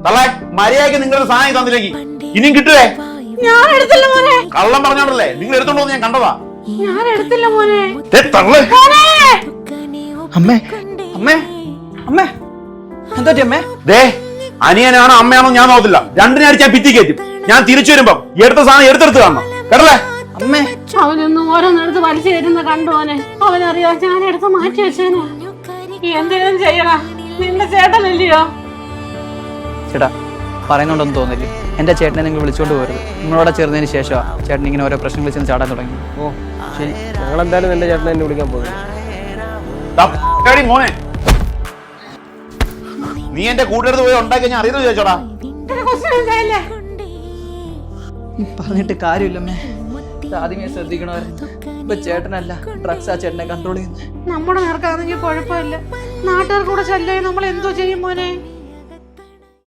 തള്ളേ മര്യാദയ്ക്ക് നിങ്ങളൊരു സാധനം തന്നില്ലെങ്കിൽ ഇനിയും കിട്ടുവേ. ഞാൻ എടുത്തില്ല മോനെ. കള്ളം പറഞ്ഞോണ്ടല്ലേ നിങ്ങൾ എടുത്തോണ്ട് വന്ന് ഞാൻ കണ്ടതാ. ഞാൻ എടുത്തില്ല മോനെ. തള്ളേ അമ്മേ അമ്മേ അമ്മേ എന്താ അമ്മേ? ദേ അനിയനാണോ അമ്മയാണോ ഞാൻ നോക്കില്ല, രണ്ടിനെ അടിച്ചാൽ ഭിത്തി കയറ്റും. ഞാൻ തിരിച്ചു വരുമ്പോ എടുത്ത സാധനം എടുത്തെടുത്ത് കാണണം കേട്ടല്ലേ? അമ്മേ അവനൊന്നും ഓരോന്നെടുത്ത് വലിച്ചു തരുന്ന കണ്ടു മോനെ. അവനറിയാ ഞാൻ എടുത്ത് മാറ്റി വെച്ചേനെ. എന്തെങ്കിലും ചെയ്യണം, നിന്റെ ചേട്ടനല്ലയോ? ചേട്ടാ പറയുന്നുണ്ടെന്ന് തോന്നില്ലേ, എന്റെ ചേട്ടനെ നിങ്ങൾ വിളിച്ചോണ്ട് പോരുത്. നിങ്ങളോടെ ചേർന്നതിന് ശേഷമാണ് ചേട്ടൻ ഇങ്ങനെ ഓരോ പ്രശ്നങ്ങൾ ചെന്ന് ചാടാൻ തുടങ്ങി. ഓ ശരി, ഞങ്ങളെന്തായാലും നിന്റെ ചേട്ടനെ എന്നെ വിളിക്കാൻ പോകുന്നു. മോനെ നീ എന്റെ കൂട്ടുകാരത്ത് പോയി ഉണ്ടാക്കി ഞാൻ അറിയുന്നത് ചോദിച്ചോടാ. പറഞ്ഞിട്ട് കാര്യമില്ലമ്മേ, ആദ്യമേ ശ്രദ്ധിക്കണമായിരുന്നു. ഇപ്പൊ ചേട്ടനല്ല, ഡ്രഗ്സ് ആ ചേട്ടനെ കൺട്രോൾ ചെയ്യുന്നത്. നമ്മുടെ നേർക്കാണെങ്കിൽ കുഴപ്പമില്ല, നാട്ടുകാർ കൂടെ ശല്യം നമ്മൾ എന്തോ ചെയ്യും മോനെ.